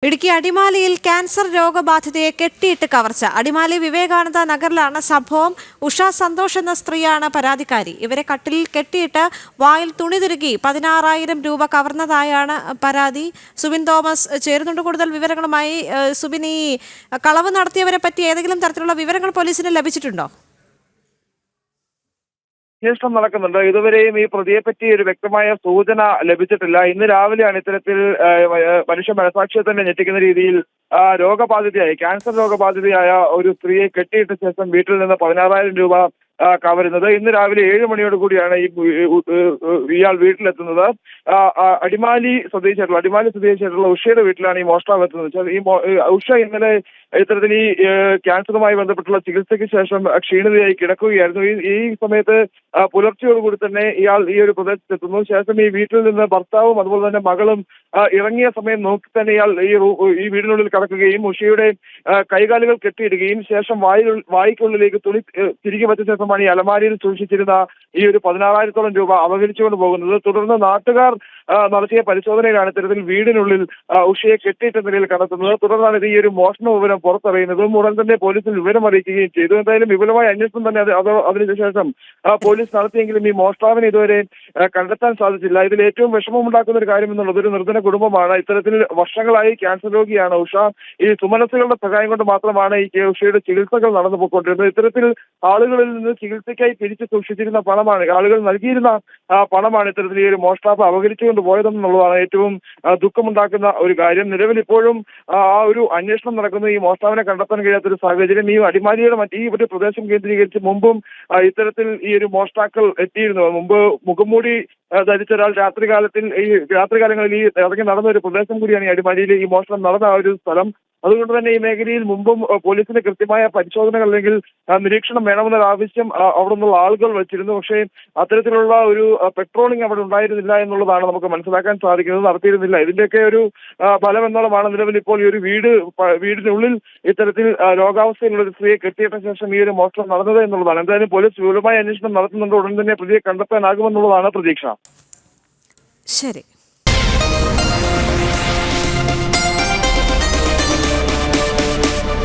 ഇടുക്കി അടിമാലിയിൽ ക്യാൻസർ രോഗബാധിതയെ കെട്ടിയിട്ട് കവർച്ച. അടിമാലി വിവേകാനന്ദ നഗറിലാണ് സംഭവം. ഉഷ സന്തോഷ് എന്ന സ്ത്രീയാണ് പരാതിക്കാരി. ഇവരെ കട്ടിലിൽ കെട്ടിയിട്ട് വായിൽ തുണി തിരുകി 16,000 രൂപ കവർന്നതായാണ് പരാതി. സുബിൻ തോമസ് ചേരുന്നുണ്ട് കൂടുതൽ വിവരങ്ങളുമായി. സുബിൻ, ഈ കളവ് നടത്തിയവരെ പറ്റി ഏതെങ്കിലും തരത്തിലുള്ള വിവരങ്ങൾ പോലീസിന് ലഭിച്ചിട്ടുണ്ടോ? അന്വേഷണം നടക്കുന്നുണ്ട്. ഇതുവരെയും ഈ പ്രതിയെപ്പറ്റി ഒരു വ്യക്തമായ സൂചന ലഭിച്ചിട്ടില്ല. ഇന്ന് രാവിലെയാണ് ഇത്തരത്തിൽ മനുഷ്യ മനസാക്ഷിയെ തന്നെ ഞെട്ടിക്കുന്ന രീതിയിൽ രോഗബാധിതയായി ക്യാൻസർ രോഗബാധിതയായ ഒരു സ്ത്രീയെ കെട്ടിയിട്ട ശേഷം വീട്ടിൽ നിന്ന് 16,000 രൂപ കവരുന്നത്. ഇന്ന് രാവിലെ 7 മണിയോട് കൂടിയാണ് ഇയാൾ വീട്ടിലെത്തുന്നത്. അടിമാലി സ്വദേശിയായിട്ടുള്ള ഉഷയുടെ വീട്ടിലാണ് ഈ മോഷ്ടാവ് എത്തുന്നത്. ഉഷ ഇന്നലെ ഇത്തരത്തിൽ ഈ ക്യാൻസറുമായി ബന്ധപ്പെട്ടുള്ള ചികിത്സയ്ക്ക് ശേഷം ക്ഷീണിതയായി കിടക്കുകയായിരുന്നു. ഈ സമയത്ത് പുലർച്ചയോടുകൂടി തന്നെ ഇയാൾ ഈ ഒരു പ്രദേശത്തെത്തുന്നു. ശേഷം ഈ വീട്ടിൽ നിന്ന് ഭർത്താവും അതുപോലെ തന്നെ മകളും ഇറങ്ങിയ സമയം നോക്കി തന്നെ ഇയാൾ ഈ വീടിനുള്ളിൽ കടക്കുകയും ഉഷയുടെ കൈകാലുകൾ കെട്ടിയിടുകയും ശേഷം വായിക്കുള്ളിലേക്ക് തുണി തിരികെ വെച്ച ശേഷമാണ് ഈ അലമാരിയിൽ സൂക്ഷിച്ചിരുന്ന ഈ ഒരു 16,000 രൂപ അപഹരിച്ചുകൊണ്ട് പോകുന്നത്. തുടർന്ന് നാട്ടുകാർ നടത്തിയ പരിശോധനയിലാണ് ഇത്തരത്തിൽ വീടിനുള്ളിൽ ഉഷയെ കെട്ടിയിട്ട നിലയിൽ കണ്ടെത്തുന്നത്. തുടർന്നാണ് ഇത് ഈ ഒരു മോഷണ വിവരം പുറത്തറിയുന്നതും ഉടൻ തന്നെ പോലീസിൽ വിവരം അറിയിക്കുകയും ചെയ്തു. എന്തായാലും വിപുലമായ അന്വേഷണം തന്നെ അതിനുശേഷം പോലീസ് നടത്തിയെങ്കിലും ഈ മോഷ്ടാവിനെ ഇതുവരെ കണ്ടെത്താൻ സാധിച്ചില്ല. ഇതിൽ ഏറ്റവും വിഷമമുണ്ടാക്കുന്ന ഒരു കാര്യം എന്നുള്ളത് ഒരു നിർധന കുടുംബമാണ്. ഇത്തരത്തിൽ വർഷങ്ങളായി ക്യാൻസർ രോഗിയാണ് ഉഷ. ഈ സുമനസ്സുകളുടെ സഹായം കൊണ്ട് മാത്രമാണ് ഈ ഉഷയുടെ ചികിത്സകൾ നടന്നു പോയിക്കൊണ്ടിരുന്നത്. ഇത്തരത്തിൽ ആളുകളിൽ നിന്ന് ചികിത്സയ്ക്കായി പിരിച്ചു സൂക്ഷിച്ചിരുന്ന പണമാണ്, ആളുകൾ നൽകിയിരുന്ന പണമാണ് ഇത്തരത്തിൽ ഈ ഒരു മോഷ്ടാവ് അപഹരിച്ചുകൊണ്ട് പോയതെന്നുള്ളതാണ് ഏറ്റവും ദുഃഖമുണ്ടാക്കുന്ന ഒരു കാര്യം. നിലവിൽ ഇപ്പോഴും ആ ഒരു അന്വേഷണം നടക്കുന്ന ഈ മോഷ്ടാവിനെ കണ്ടെത്താൻ കഴിയാത്തൊരു സാഹചര്യം. ഈ അടിമാലിയുടെ ഈ ഒരു പ്രദേശം കേന്ദ്രീകരിച്ച് മുമ്പും ഇത്തരത്തിൽ ഈ ഒരു മോഷ്ടാക്കൾ എത്തിയിരുന്നു. മുമ്പ് മുഖംമൂടി ധരിച്ച ഒരാൾ രാത്രികാലങ്ങളിൽ ഈ ഇറങ്ങി നടന്ന ഒരു പ്രദേശം കൂടിയാണ് ഈ അടിമാലിയിൽ ഈ മോഷണം നടന്ന ആ ഒരു സ്ഥലം. അതുകൊണ്ട് തന്നെ ഈ മേഖലയിൽ മുമ്പും പോലീസിന് കൃത്യമായ പരിശോധനകൾ അല്ലെങ്കിൽ നിരീക്ഷണം വേണമെന്നൊരു ആവശ്യം അവിടെ നിന്നുള്ള ആളുകൾ വെച്ചിരുന്നു. പക്ഷേ അത്തരത്തിലുള്ള ഒരു പെട്രോളിംഗ് അവിടെ ഉണ്ടായിരുന്നില്ല എന്നുള്ളതാണ് നമുക്ക് മനസ്സിലാക്കാൻ സാധിക്കുന്നത്. നടത്തിയിരുന്നില്ല. ഇതിന്റെയൊക്കെ ഒരു ഫലം എന്നുള്ളതാണ് നിലവിൽ ഇപ്പോൾ ഈ ഒരു വീടിനുള്ളിൽ ഇത്തരത്തിൽ രോഗാവസ്ഥയിലുള്ള ഒരു സ്ത്രീയെ കെട്ടിയിട്ട ശേഷം ഈ ഒരു മോഷണം നടന്നത് എന്നുള്ളതാണ്. എന്തായാലും പോലീസ് വിപുലമായ അന്വേഷണം നടത്തുന്നുണ്ട്. ഉടൻ തന്നെ പ്രതിയെ കണ്ടെത്താനാകുമെന്നുള്ളതാണ് പ്രതീക്ഷ. ശരി.